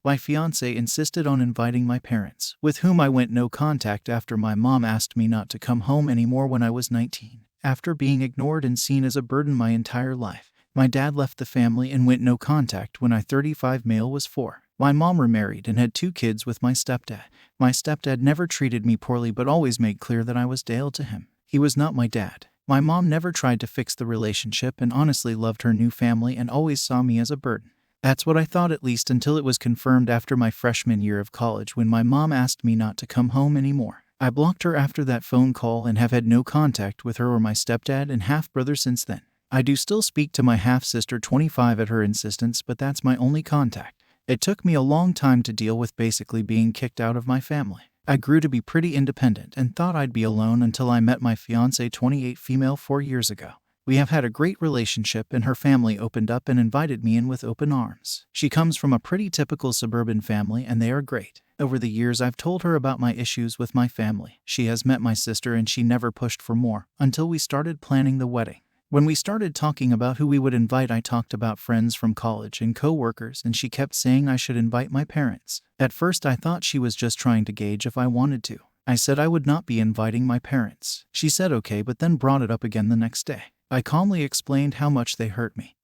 My fiancé insisted on inviting my parents, with whom I went no contact after my mom asked me not to come home anymore when I was 19. After being ignored and seen as a burden my entire life, my dad left the family and went no contact when I 35 male was 4. My mom remarried and had 2 kids with my stepdad. My stepdad never treated me poorly but always made clear that I was Dale to him. He was not my dad. My mom never tried to fix the relationship and honestly loved her new family and always saw me as a burden. That's what I thought, at least until it was confirmed after my freshman year of college when my mom asked me not to come home anymore. I blocked her after that phone call and have had no contact with her or my stepdad and half-brother since then. I do still speak to my half-sister 25 at her insistence, but that's my only contact. It took me a long time to deal with basically being kicked out of my family. I grew to be pretty independent and thought I'd be alone until I met my fiancée 28 female 4 years ago. We have had a great relationship and her family opened up and invited me in with open arms. She comes from a pretty typical suburban family and they are great. Over the years I've told her about my issues with my family. She has met my sister and she never pushed for more until we started planning the wedding. When we started talking about who we would invite, I talked about friends from college and co-workers and she kept saying I should invite my parents. At first I thought she was just trying to gauge if I wanted to. I said I would not be inviting my parents. She said okay, but then brought it up again the next day. I calmly explained how much they hurt me.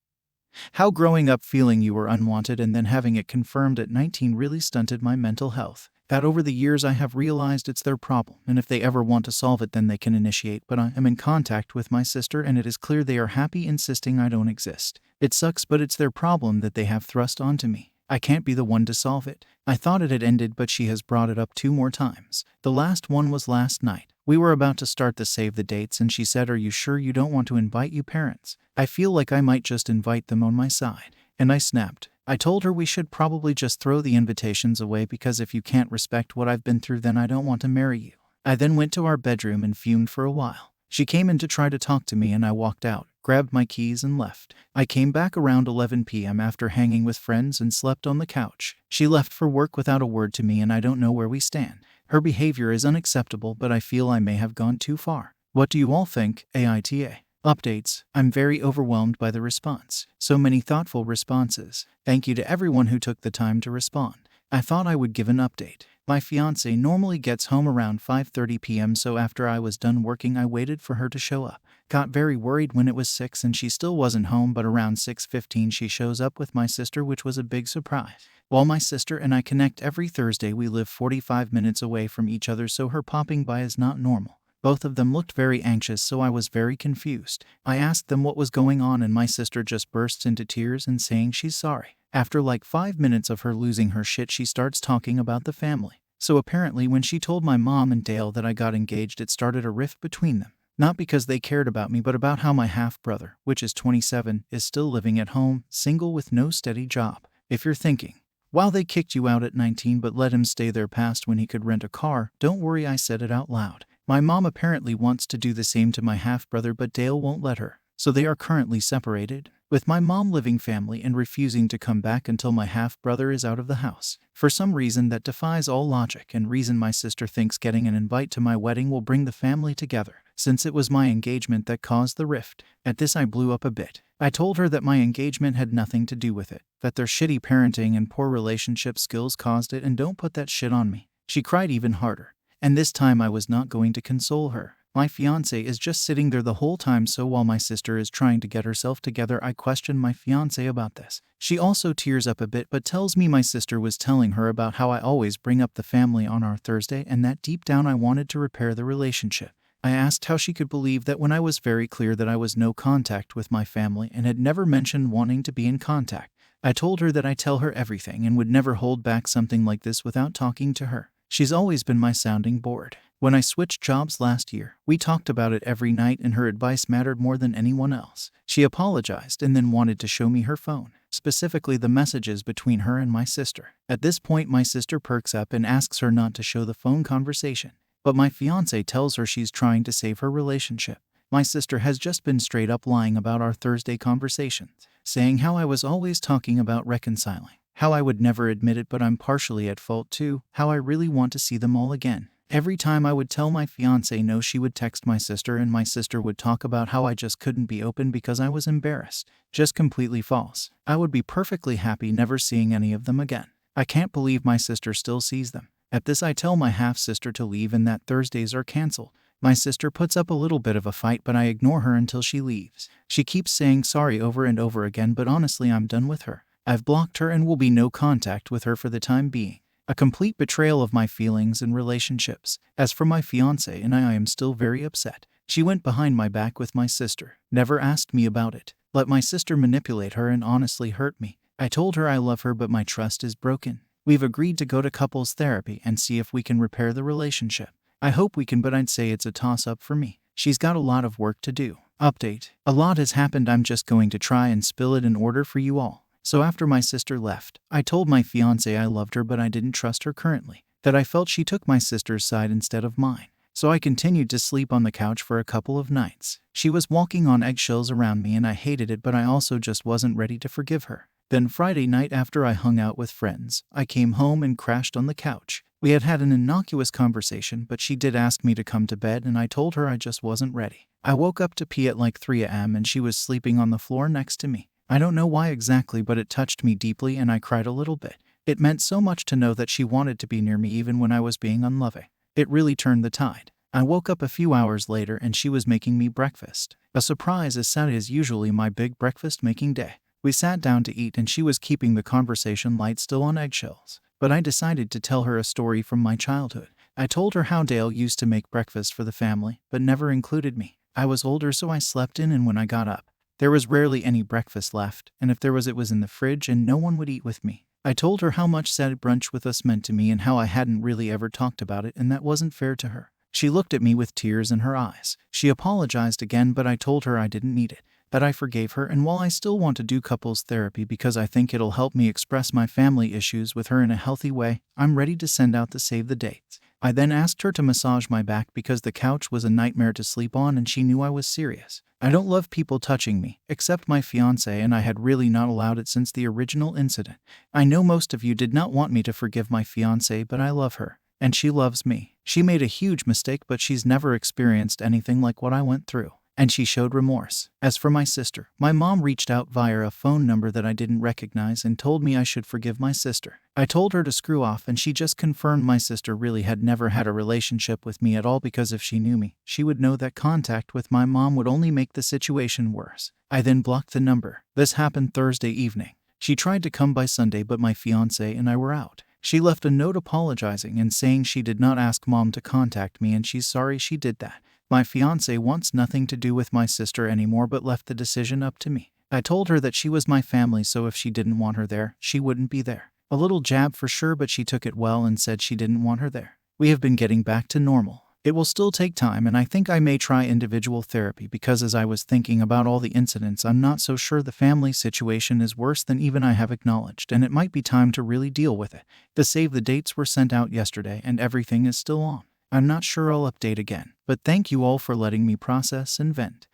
How growing up feeling you were unwanted and then having it confirmed at 19 really stunted my mental health. That over the years I have realized it's their problem, and if they ever want to solve it then they can initiate, but I am in contact with my sister and it is clear they are happy insisting I don't exist. It sucks, but it's their problem that they have thrust onto me. I can't be the one to solve it. I thought it had ended, but she has brought it up 2 more times. The last one was last night. We were about to start the save the dates and she said, "Are you sure you don't want to invite you parents? I feel like I might just invite them on my side." And I snapped. I told her we should probably just throw the invitations away because if you can't respect what I've been through then I don't want to marry you. I then went to our bedroom and fumed for a while. She came in to try to talk to me and I walked out, grabbed my keys and left. I came back around 11 p.m. after hanging with friends and slept on the couch. She left for work without a word to me and I don't know where we stand. Her behavior is unacceptable, but I feel I may have gone too far. What do you all think? AITA. Updates. I'm very overwhelmed by the response. So many thoughtful responses. Thank you to everyone who took the time to respond. I thought I would give an update. My fiancé normally gets home around 5:30 p.m. so after I was done working I waited for her to show up. Got very worried when it was 6 and she still wasn't home, but around 6:15 she shows up with my sister, which was a big surprise. While my sister and I connect every Thursday, we live 45 minutes away from each other, so her popping by is not normal. Both of them looked very anxious, so I was very confused. I asked them what was going on and my sister just bursts into tears and saying she's sorry. After like 5 minutes of her losing her shit, she starts talking about the family. So apparently when she told my mom and Dale that I got engaged, it started a rift between them. Not because they cared about me, but about how my half-brother, which is 27, is still living at home, single with no steady job. If you're thinking, wow, they kicked you out at 19 but let him stay there past when he could rent a car, don't worry, I said it out loud. My mom apparently wants to do the same to my half-brother, but Dale won't let her. So they are currently separated, with my mom living family and refusing to come back until my half-brother is out of the house. For some reason that defies all logic and reason, my sister thinks getting an invite to my wedding will bring the family together, since it was my engagement that caused the rift. At this I blew up a bit. I told her that my engagement had nothing to do with it, that their shitty parenting and poor relationship skills caused it, and don't put that shit on me. She cried even harder. And this time I was not going to console her. My fiancé is just sitting there the whole time, so while my sister is trying to get herself together, I question my fiancé about this. She also tears up a bit but tells me my sister was telling her about how I always bring up the family on our Thursday and that deep down I wanted to repair the relationship. I asked how she could believe that when I was very clear that I was no contact with my family and had never mentioned wanting to be in contact. I told her that I tell her everything and would never hold back something like this without talking to her. She's always been my sounding board. When I switched jobs last year, we talked about it every night and her advice mattered more than anyone else. She apologized and then wanted to show me her phone, specifically the messages between her and my sister. At this point, my sister perks up and asks her not to show the phone conversation. But my fiancé tells her she's trying to save her relationship. My sister has just been straight up lying about our Thursday conversations, saying how I was always talking about reconciling, how I would never admit it but I'm partially at fault too, how I really want to see them all again. Every time I would tell my fiancé no, she would text my sister and my sister would talk about how I just couldn't be open because I was embarrassed. Just completely false. I would be perfectly happy never seeing any of them again. I can't believe my sister still sees them. At this I tell my half-sister to leave and that Thursdays are cancelled. My sister puts up a little bit of a fight, but I ignore her until she leaves. She keeps saying sorry over and over again, but honestly I'm done with her. I've blocked her and will be no contact with her for the time being. A complete betrayal of my feelings and relationships. As for my fiancée and I am still very upset. She went behind my back with my sister, never asked me about it, let my sister manipulate her and honestly hurt me. I told her I love her, but my trust is broken. We've agreed to go to couples therapy and see if we can repair the relationship. I hope we can, but I'd say it's a toss-up for me. She's got a lot of work to do. Update. A lot has happened. I'm just going to try and spill it in order for you all. So after my sister left, I told my fiancée I loved her, but I didn't trust her currently. That I felt she took my sister's side instead of mine. So I continued to sleep on the couch for a couple of nights. She was walking on eggshells around me and I hated it, but I also just wasn't ready to forgive her. Then Friday night, after I hung out with friends, I came home and crashed on the couch. We had had an innocuous conversation, but she did ask me to come to bed and I told her I just wasn't ready. I woke up to pee at like 3 a.m. and she was sleeping on the floor next to me. I don't know why exactly, but it touched me deeply and I cried a little bit. It meant so much to know that she wanted to be near me even when I was being unloving. It really turned the tide. I woke up a few hours later and she was making me breakfast. A surprise, as Saturday is usually my big breakfast making day. We sat down to eat and she was keeping the conversation light, still on eggshells. But I decided to tell her a story from my childhood. I told her how Dale used to make breakfast for the family, but never included me. I was older, so I slept in, and when I got up, there was rarely any breakfast left, and if there was, it was in the fridge and no one would eat with me. I told her how much Saturday brunch with us meant to me and how I hadn't really ever talked about it, and that wasn't fair to her. She looked at me with tears in her eyes. She apologized again, but I told her I didn't need it, that I forgave her, and while I still want to do couples therapy because I think it'll help me express my family issues with her in a healthy way, I'm ready to send out the save the dates. I then asked her to massage my back because the couch was a nightmare to sleep on and she knew I was serious. I don't love people touching me, except my fiancé, and I had really not allowed it since the original incident. I know most of you did not want me to forgive my fiancé, but I love her, and she loves me. She made a huge mistake, but she's never experienced anything like what I went through. And she showed remorse. As for my sister, my mom reached out via a phone number that I didn't recognize and told me I should forgive my sister. I told her to screw off, and she just confirmed my sister really had never had a relationship with me at all, because if she knew me, she would know that contact with my mom would only make the situation worse. I then blocked the number. This happened Thursday evening. She tried to come by Sunday, but my fiancé and I were out. She left a note apologizing and saying she did not ask mom to contact me and she's sorry she did that. My fiancé wants nothing to do with my sister anymore, but left the decision up to me. I told her that she was my family, so if she didn't want her there, she wouldn't be there. A little jab for sure, but she took it well and said she didn't want her there. We have been getting back to normal. It will still take time, and I think I may try individual therapy because as I was thinking about all the incidents, I'm not so sure the family situation is worse than even I have acknowledged, and it might be time to really deal with it. The save the dates were sent out yesterday and everything is still on. I'm not sure I'll update again, but thank you all for letting me process and vent.